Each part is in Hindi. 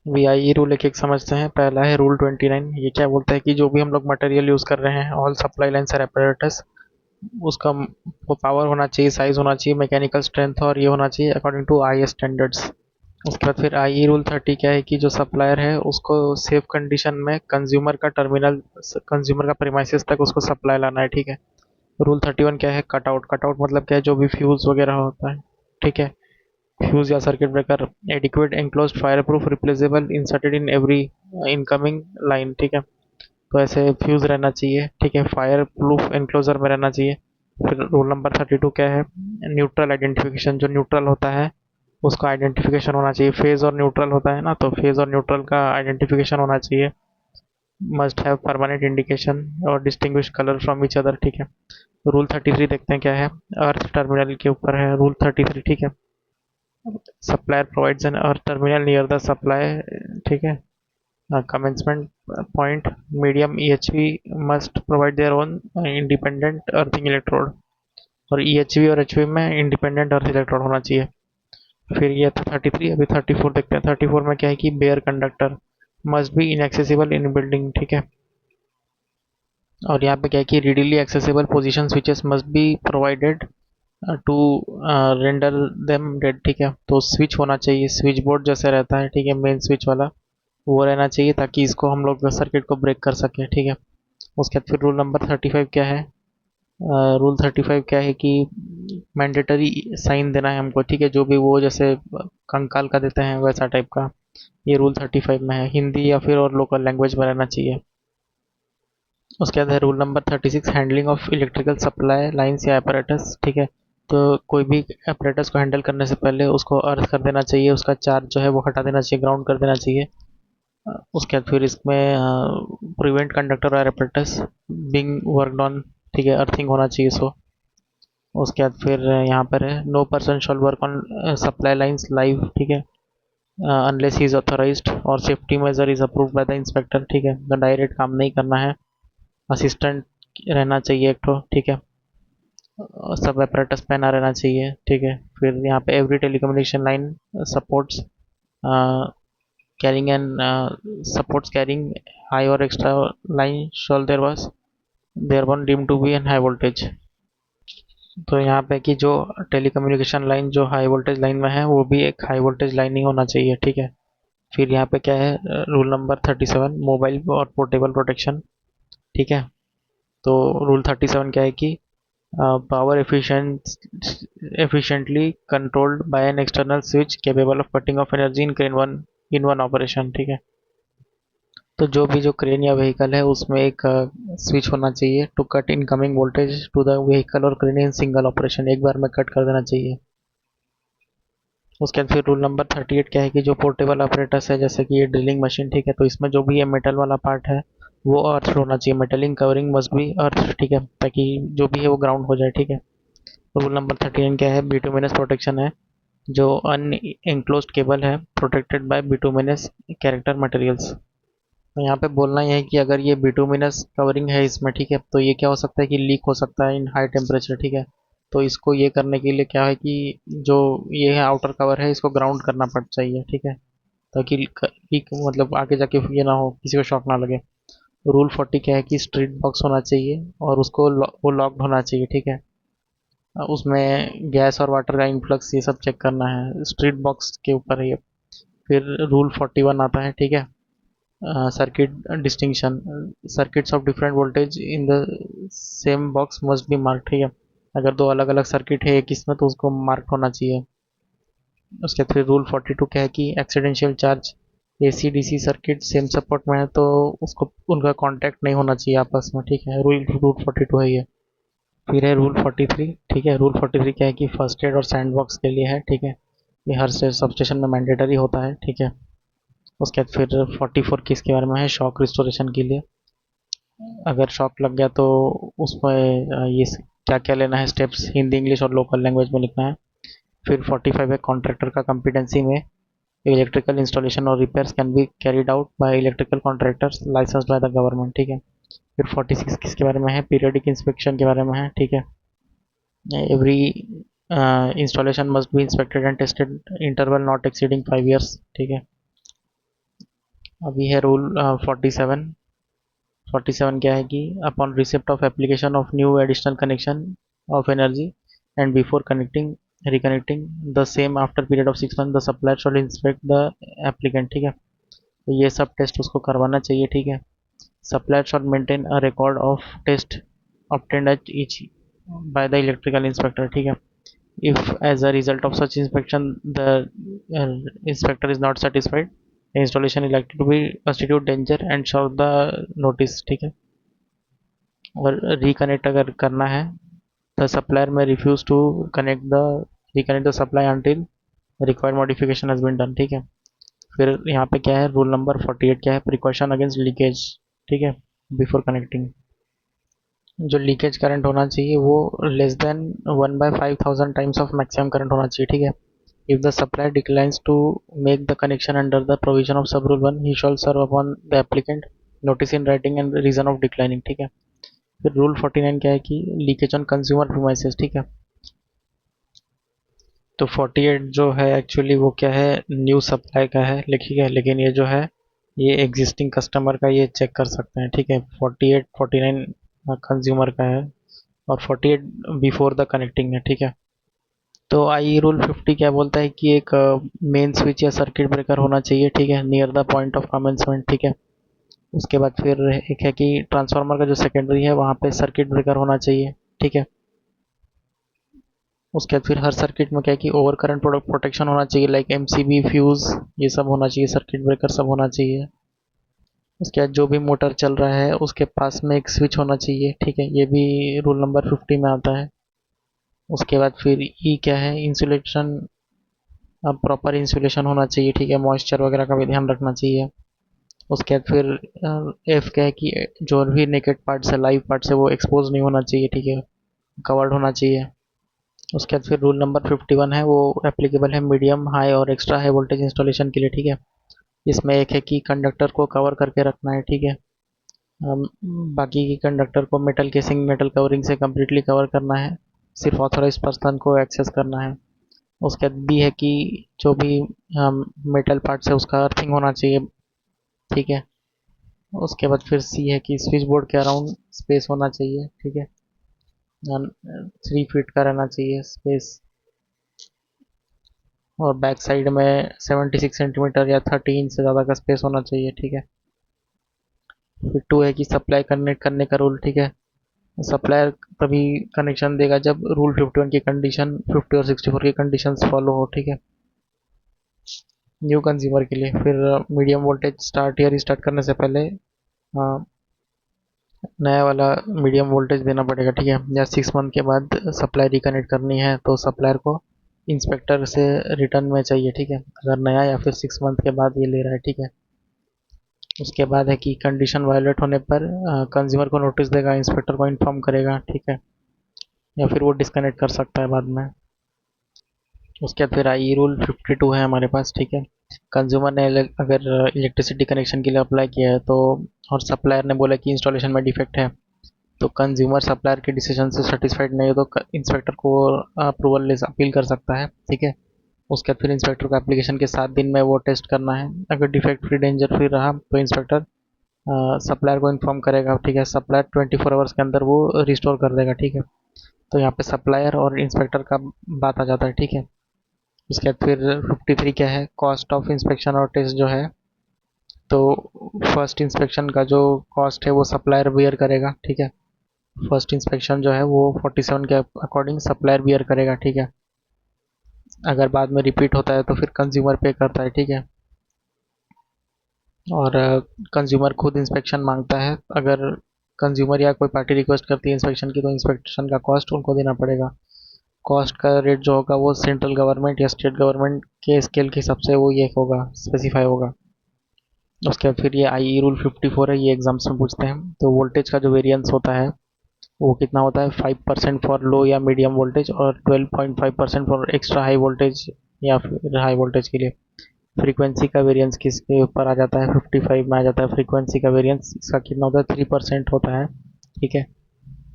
वीआईई रूल एक एक समझते हैं। पहला है रूल 29। ये क्या बोलता है कि जो भी हम लोग मटेरियल यूज़ कर रहे हैं, ऑल सप्लाई लाइन्स और apparatus, उसका वो पावर होना चाहिए, साइज होना चाहिए, मैकेनिकल स्ट्रेंथ, और ये होना चाहिए अकॉर्डिंग टू आई स्टैंडर्ड्स। उसके बाद फिर आई रूल 30 क्या है कि जो सप्लायर है उसको सेफ कंडीशन में कंज्यूमर का प्रीमाइसेस तक उसको सप्लाई लाना है, ठीक है। रूल 31 क्या है, कटआउट। कटआउट मतलब क्या है, जो भी फ्यूज वगैरह होता है, ठीक है, फ्यूज या circuit breaker, adequate enclosed fireproof replaceable inserted in every incoming line, ठीक है। तो ऐसे फ्यूज रहना चाहिए, ठीक है, फायर प्रूफ एंक्लोजर में रहना चाहिए। फिर रूल नंबर 32 क्या है, न्यूट्रल आइडेंटिफिकेशन। जो न्यूट्रल होता है उसका आइडेंटिफिकेशन होना चाहिए। फेज और न्यूट्रल होता है ना, तो फेज और न्यूट्रल का आइडेंटिफिकेशन होना चाहिए। मस्ट हैव परमानेंट इंडिकेशन और distinguish colour from each other, ठीक है। रूल 33 देखते हैं क्या है, अर्थ टर्मिनल के ऊपर है रूल 33, ठीक है। Supplier provides N earth terminal near the supply, ठीक है। commencement point, medium EHV must provide their own independent earthing electrode, और EHV और HV में इंडिपेंडेंट अर्थ इलेक्ट्रोड होना चाहिए। फिर ये था 33। अभी 34 देखते हैं। 34 में क्या है कि bare conductor must be inaccessible in building, ठीक है। और यहाँ पे क्या है कि readily accessible position switches must be provided to render them dead, ठीक है। तो स्विच होना चाहिए, स्विच बोर्ड जैसे रहता है, ठीक है, मेन स्विच वाला, वो रहना चाहिए ताकि इसको हम लोग सर्किट को ब्रेक कर सकें, ठीक है। उसके बाद फिर रूल नंबर 35 क्या है, रूल 35 क्या है कि मैंडेटरी साइन देना है हमको, ठीक है, जो भी वो जैसे कंकाल का देते हैं वैसा टाइप का। ये रूल 35 में है। हिंदी या फिर और लोकल लैंग्वेज में रहना चाहिए। उसके बाद है rule number 36, handling of electrical supply lines या apparatus, ठीक है। तो कोई भी apparatus को हैंडल करने से पहले उसको अर्थ कर देना चाहिए, उसका चार्ज जो है वो हटा देना चाहिए, ग्राउंड कर देना चाहिए। उसके बाद फिर इसमें प्रिवेंट कंडक्टर और apparatus बिंग वर्कड ऑन, ठीक है, अर्थिंग होना चाहिए इसको। उसके बाद फिर यहाँ पर है no person shall work on supply lines live, ठीक है, अनलेस ही इज ऑथराइज्ड और safety measure is approved by the inspector, ठीक है। तो डायरेक्ट काम नहीं करना है, असिस्टेंट रहना चाहिए एक तो, ठीक है। सब apparatus पहना रहना चाहिए, ठीक है। फिर यहाँ पे every telecommunication line supports carrying and supports carrying high और extra line shall thereon deem to be an high voltage. तो यहाँ पे कि जो टेलीकम्युनिकेशन लाइन जो हाई वोल्टेज लाइन में है वो भी एक हाई वोल्टेज लाइन ही होना चाहिए, ठीक है। फिर यहाँ पे क्या है, रूल नंबर 37, मोबाइल और पोर्टेबल प्रोटेक्शन, ठीक है। तो रूल 37 क्या है कि power efficiently controlled by an external switch capable of cutting off energy in one operation, ठीक है। तो जो भी जो क्रेन या व्हीकल है उसमें एक स्विच होना चाहिए to cut incoming voltage to the vehicle और क्रेन इन सिंगल ऑपरेशन, एक बार में कट कर देना चाहिए। उसके बाद फिर रूल नंबर 38 क्या है कि जो पोर्टेबल ऑपरेटर्स है जैसे कि ये ड्रिलिंग मशीन, ठीक है, तो इसमें जो भी ये मेटल वाला पार्ट है वो अर्थ होना चाहिए, मेटलिंग कवरिंग मस्ट बी अर्थ, ठीक है, ताकि जो भी है वो ग्राउंड हो जाए, ठीक है। रूल नंबर 39 क्या है, बिटुमिनस प्रोटेक्शन है। जो अनएंक्लोज्ड केबल है protected by bituminous character materials. तो यहाँ पे बोलना यह है कि अगर ये बिटुमिनस कवरिंग है इसमें, ठीक है, तो ये क्या हो सकता है कि लीक हो सकता है इन हाई टेम्परेचर, ठीक है। तो इसको ये करने के लिए क्या है कि जो ये है आउटर कवर है इसको ग्राउंड करना पड़ चाहिए, ठीक है, ताकि लीक मतलब आगे जाके ये ना हो, किसी को शॉक ना लगे। रूल 40 क्या है कि स्ट्रीट बॉक्स होना चाहिए और उसको वो लॉक्ड होना चाहिए, ठीक है। उसमें गैस और वाटर का इन्फ्लक्स ये सब चेक करना है, स्ट्रीट बॉक्स के ऊपर है ये। फिर रूल 41 आता है, ठीक है, circuit distinction. Circuits of different voltage in the same box must be mark, ठीक है। अगर दो अलग अलग सर्किट है एक इसमें तो उसको मार्क होना चाहिए। उसके फिर रूल 42 क्या है कि accidental charge AC DC circuit same support में है तो उसको उनका कांटेक्ट नहीं होना चाहिए आपस में, ठीक है। रूल रूल 42 है ये। फिर है रूल 43, ठीक है। रूल 43 क्या है कि फर्स्ट एड और सैंड बॉक्स के लिए है, ठीक है, ये हर सब स्टेशन में मैंडेटरी होता है, ठीक है। उसके बाद फिर 44 किसके बारे में है, शॉक रिस्टोरेशन के लिए। अगर शॉक लग गया तो उसमें ये क्या क्या लेना है स्टेप्स, हिंदी इंग्लिश और लोकल लैंग्वेज में लिखना है। फिर 45 है कॉन्ट्रैक्टर का कॉम्पिटेंसी में, इलेक्ट्रिकल इंस्टॉलेशन और repairs can be carried out by electrical contractors licensed by the government, ठीक है। फिर 46 किसके बारे में है, पीरियडिक इंस्पेक्शन के बारे में है, ठीक है। Every installation must be inspected and tested interval not exceeding 5 years, ठीक है। अभी है रूल 47। 47 क्या है कि upon receipt of application of new additional connection of energy and before connecting reconnecting the same after period of 6 month the supplier should inspect the applicant. ठीक है, तो ये सब टेस्ट उसको करवाना चाहिए। ठीक है, supplier should maintain a record of test obtained at each by the electrical inspector। ठीक है, if as a result of such inspection the uh, inspector is not satisfied, the installation is likely to be constitute danger and serve the notice। ठीक है, और रिकनेक्ट अगर करना है the supplier may refuse to connect the reconnect the supply until required modification has been done। ठीक है, फिर यहाँ पे क्या है रूल नंबर 48 क्या है, प्रिकॉशन अगेंस्ट लीकेज। ठीक है, बिफोर कनेक्टिंग जो लीकेज करंट होना चाहिए वो less than 1/5000 times of maximum current होना चाहिए। ठीक है, if the supplier declines to make the connection under the provision of sub rule 1 he shall serve upon the applicant notice in writing and reason of declining. ठीक है, फिर रूल 49 क्या है कि लीकेज ऑन कंज्यूमर प्रीमाइसेस। ठीक है, तो 48 जो है एक्चुअली वो क्या है, न्यू सप्लाई का है लिखी है, लेकिन ये जो है ये एग्जिस्टिंग कस्टमर का ये चेक कर सकते हैं। ठीक है, 48 49 कंज्यूमर का है और 48 बिफोर द कनेक्टिंग है। ठीक है, तो आई रूल 50 क्या बोलता है कि एक मेन स्विच या सर्किट ब्रेकर होना चाहिए। ठीक है, near the point of commencement. ठीक है, उसके बाद फिर एक है कि ट्रांसफार्मर का जो सेकेंडरी है वहाँ पे सर्किट ब्रेकर होना चाहिए। ठीक है, उसके बाद फिर हर सर्किट में क्या है कि ओवर करंट प्रोटेक्शन होना चाहिए, लाइक एमसीबी फ्यूज ये सब होना चाहिए, सर्किट ब्रेकर सब होना चाहिए। उसके बाद जो भी मोटर चल रहा है उसके पास में एक स्विच होना चाहिए। ठीक है, ये भी रूल नंबर 50 में आता है। उसके बाद फिर ई क्या है, इंसुलेशन, अब प्रॉपर इंसुलेशन होना चाहिए। ठीक है, मॉइस्चर वगैरह का भी ध्यान रखना चाहिए। उसके बाद फिर एफ क्या है कि जो भी नेकेड पार्ट्स है, लाइव पार्ट्स है, वो एक्सपोज नहीं होना चाहिए। ठीक है, कवर्ड होना चाहिए। उसके बाद फिर रूल नंबर 51 है, वो एप्लीकेबल है मीडियम हाई और एक्स्ट्रा हाई वोल्टेज इंस्टॉलेशन के लिए। ठीक है, इसमें एक है कि कंडक्टर को कवर करके रखना है। ठीक है, बाकी की कंडक्टर को मेटल केसिंग मेटल कवरिंग से कम्प्लीटली कवर करना है, सिर्फ ऑथोराइज पर्सन को एक्सेस करना है। उसके बाद बी है कि जो भी मेटल पार्ट्स है उसका अर्थिंग होना चाहिए। ठीक है, उसके बाद फिर सी है कि स्विच बोर्ड के अराउंड स्पेस होना चाहिए। ठीक है, 3 फीट का रहना चाहिए स्पेस, और बैक साइड में 76 सेंटीमीटर या 30 इंच से ज़्यादा का स्पेस होना चाहिए। ठीक है, फिर टू है कि सप्लाई करने करने का रूल। ठीक है, सप्लायर तभी कनेक्शन देगा जब रूल 51 की कंडीशन 50 और 64 की कंडीशन फॉलो हो। ठीक है, न्यू कंज्यूमर के लिए फिर मीडियम वोल्टेज स्टार्ट या रिस्टार्ट करने से पहले नया वाला मीडियम वोल्टेज देना पड़ेगा। ठीक है, या 6 मंथ के बाद सप्लाई रिकनेक्ट करनी है तो सप्लायर को इंस्पेक्टर से रिटर्न में चाहिए। ठीक है, अगर नया या फिर 6 मंथ के बाद ये ले रहा है। ठीक है, उसके बाद है कि कंडीशन वायलेट होने पर कंज्यूमर को नोटिस देगा, इंस्पेक्टर को इन्फॉर्म करेगा। ठीक है, या फिर वो डिस्कनेक्ट कर सकता है बाद में। उसके बाद फिर आई रूल 52 है हमारे पास। ठीक है, कंज्यूमर ने अगर इलेक्ट्रिसिटी कनेक्शन के लिए अप्लाई किया है तो और सप्लायर ने बोला कि इंस्टॉलेशन में डिफेक्ट है, तो कंज्यूमर सप्लायर के डिसीजन से सेटिस्फाइड नहीं हो तो इंस्पेक्टर को अप्रूवल ले अपील कर सकता है। ठीक है, उसके बाद फिर इंस्पेक्टर को एप्लीकेशन के 7 दिन में वो टेस्ट करना है। अगर डिफेक्ट फ्री डेंजर फ्री रहा तो इंस्पेक्टर सप्लायर को इन्फॉर्म करेगा। ठीक है, सप्लायर 24 आवर्स के अंदर वो रिस्टोर कर देगा। ठीक है, तो यहाँ पे सप्लायर और इंस्पेक्टर का बात आ जाता है। ठीक है, उसके बाद फिर 53 क्या है, कॉस्ट ऑफ इंस्पेक्शन और टेस्ट जो है, तो फर्स्ट इंस्पेक्शन का जो कॉस्ट है वो सप्लायर बियर करेगा। ठीक है, फर्स्ट इंस्पेक्शन जो है वो 47 के अकॉर्डिंग सप्लायर बियर करेगा। ठीक है, अगर बाद में रिपीट होता है तो फिर कंज्यूमर पे करता है। ठीक है, और कंज्यूमर खुद इंस्पेक्शन मांगता है, अगर कंज्यूमर या कोई पार्टी रिक्वेस्ट करती है इंस्पेक्शन की तो इंस्पेक्शन का कॉस्ट उनको देना पड़ेगा। कॉस्ट का रेट जो होगा वो सेंट्रल गवर्नमेंट या स्टेट गवर्नमेंट के स्केल के हिसाब से वो ये होगा, स्पेसिफाई होगा। उसके बाद फिर ये आई रूल 54 है, ये एग्जाम्स में पूछते हैं। तो वोल्टेज का जो वेरिएंस होता है वो कितना होता है, 5% फॉर लो या मीडियम वोल्टेज और 12.5% फॉर एक्स्ट्रा हाई वोल्टेज या फिर हाई वोल्टेज के लिए। फ्रीक्वेंसी का वेरिएंस किसके ऊपर आ जाता है, 55 में आ जाता है फ्रीक्वेंसी का वेरिएंस, इसका कितना होता है, 3% होता है। ठीक है,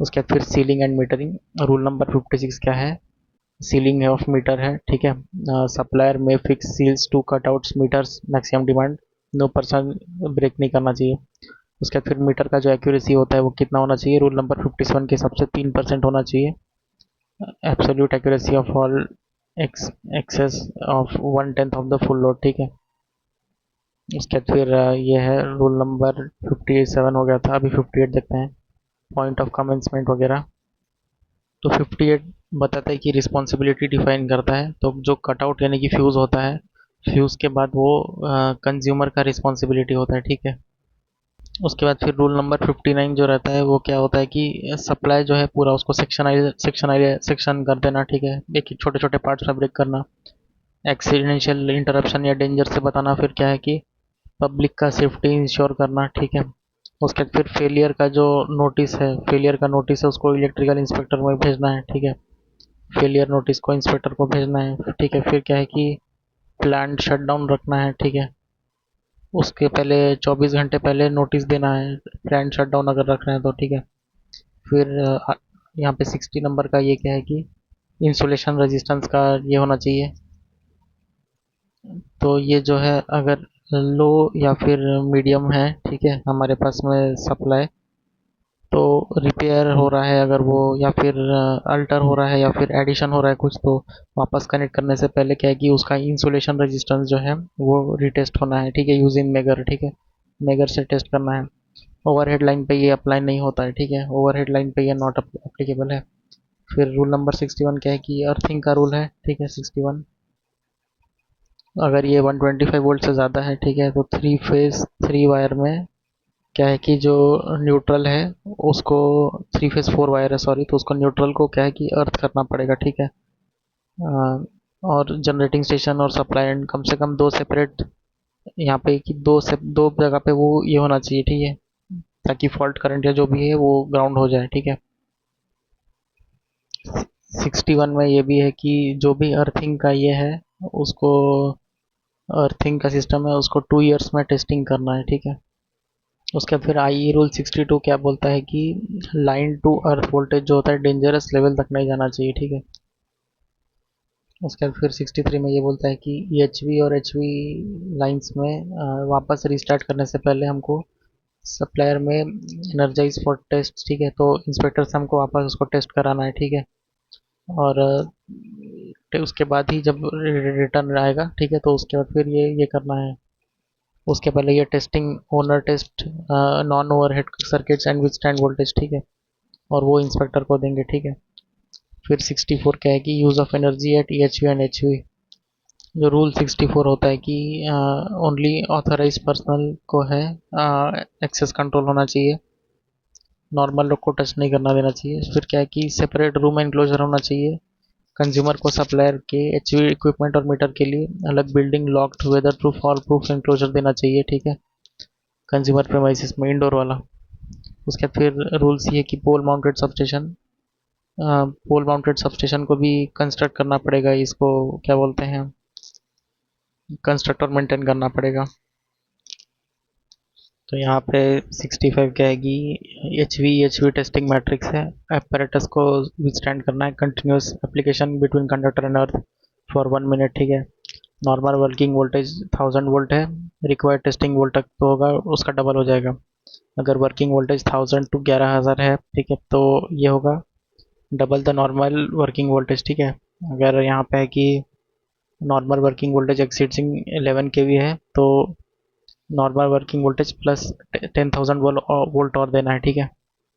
उसके बाद फिर ceiling and metering, rule number 56 क्या है, सीलिंग ऑफ मीटर है। ठीक है, सप्लायर में fix seals to cut outs meters maximum demand no percent break नहीं करना चाहिए। उसके बाद फिर मीटर का जो एक्यूरेसी होता है वो कितना होना चाहिए, रूल नंबर 57 के हिसाब से 3% होना चाहिए। Absolute accuracy of all excess of 1/10 of the full load, ठीक है। उसके बाद फिर ये है रूल नंबर 57 हो गया था, अभी 58 देखते हैं, पॉइंट ऑफ कमेंसमेंट वगैरह। तो 58 बताता है कि रिस्पॉन्सिबिलिटी डिफाइन करता है, तो जो कटआउट यानी कि फ्यूज़ होता है, फ्यूज़ के बाद वो कंज्यूमर का रिस्पॉन्सिबिलिटी होता है, ठीक है। उसके बाद फिर रूल नंबर 59 जो रहता है वो क्या होता है कि सप्लाई जो है पूरा उसको सेक्शन कर देना, ठीक है, एक एक छोटे छोटे पार्ट्स में ब्रेक करना। एक्सीडेंशियल इंटरप्शन या डेंजर से बताना, फिर क्या है कि पब्लिक का सेफ्टी इंश्योर करना, ठीक है। उसके बाद फिर फेलियर का जो नोटिस है, फेलियर का नोटिस है उसको इलेक्ट्रिकल इंस्पेक्टर में भेजना है, ठीक है। फेलियर नोटिस को इंस्पेक्टर को भेजना है, ठीक है। फिर क्या है कि प्लांट शट डाउन रखना है, ठीक है। उसके पहले 24 घंटे पहले नोटिस देना है प्लांट शट डाउन अगर रख रहे हैं तो, ठीक है। फिर यहाँ पे 60 नंबर का ये क्या है कि इंसुलेशन रेजिस्टेंस का ये होना चाहिए। तो ये जो है अगर लो या फिर मीडियम है, ठीक है, हमारे पास में सप्लाई, तो रिपेयर हो रहा है अगर वो, या फिर अल्टर हो रहा है या फिर एडिशन हो रहा है कुछ, तो वापस कनेक्ट करने से पहले क्या है कि उसका इंसुलेशन रेजिस्टेंस जो है वो रिटेस्ट होना है, ठीक है, यूजिंग मेगर, ठीक है। मेगर से टेस्ट करना है। ओवरहेड लाइन पे ये अप्लाई नहीं होता है, ठीक है, ओवरहेड लाइन पे ये नॉट अप्लीकेबल है। फिर रूल नंबर 61 क्या है कि अर्थिंग का रूल है, ठीक है, 61। अगर ये 125 वोल्ट से ज़्यादा है, ठीक है, तो थ्री फेज थ्री वायर में क्या है कि जो न्यूट्रल है उसको, थ्री फेज फोर वायर है सॉरी, तो उसको न्यूट्रल को क्या है कि अर्थ करना पड़ेगा, ठीक है। और जनरेटिंग स्टेशन और सप्लाई एंड कम से कम दो सेपरेट, यहाँ पे कि दो जगह पे वो ये होना चाहिए, ठीक है, ताकि फॉल्ट करंट या जो भी है वो ग्राउंड हो जाए, ठीक है। 61 में ये भी है कि जो भी अर्थिंग का ये है उसको, अर्थिंग का सिस्टम है उसको 2 इयर्स में टेस्टिंग करना है, ठीक है। उसके बाद फिर आई रूल 62 क्या बोलता है कि लाइन टू अर्थ वोल्टेज जो होता है डेंजरस लेवल तक नहीं जाना चाहिए, ठीक है। उसके बाद फिर 63 में ये बोलता है कि एच वी और एच वी लाइन्स में वापस रिस्टार्ट करने से पहले हमको सप्लायर में एनर्जाइज फॉर टेस्ट, ठीक है, तो इंस्पेक्टर से हमको वापस उसको टेस्ट कराना है, ठीक है। और उसके बाद ही जब रिटर्न आएगा, ठीक है, तो उसके बाद फिर ये करना है। उसके पहले ये testing owner test non overhead circuits and withstand voltage, ठीक है, और वो इंस्पेक्टर को देंगे, ठीक है। फिर 64 क्या है कि use of energy at H we and H we. जो रूल 64 होता है कि ओनली ऑथराइज पर्सनल को है एक्सेस कंट्रोल होना चाहिए, नॉर्मल लोग को टच नहीं करना देना चाहिए। फिर क्या है कि सेपरेट रूम एनक्लोजर होना चाहिए, कंज्यूमर को सप्लायर के एचवी इक्विपमेंट और मीटर के लिए अलग building locked weather proof fall proof enclosure देना चाहिए, ठीक है, कंज्यूमर प्रेमाइसिस में इंडोर वाला। उसके बाद फिर रूल्स ये कि पोल माउंटेड सबस्टेशन को भी कंस्ट्रक्ट करना पड़ेगा, इसको क्या बोलते हैं, कंस्ट्रक्ट और मेंटेन करना पड़ेगा। तो यहाँ पे 65 क्या है कि एच वी टेस्टिंग मैट्रिक्स है, apparatus को विथस्टैंड करना है continuous application between conductor and earth for 1 minute, ठीक है। नॉर्मल वर्किंग वोल्टेज 1000 वोल्ट है, रिक्वायर्ड टेस्टिंग वोल्ट तक तो होगा उसका डबल हो जाएगा। अगर वर्किंग वोल्टेज 1000 टू 11000 है, ठीक है, तो ये होगा double the normal working voltage, ठीक है। अगर यहाँ पे है कि नॉर्मल वर्किंग वोल्टेज एक्सीडिंग 11 के वी है, तो normal working voltage plus 10,000 volt और देना है, ठीक है।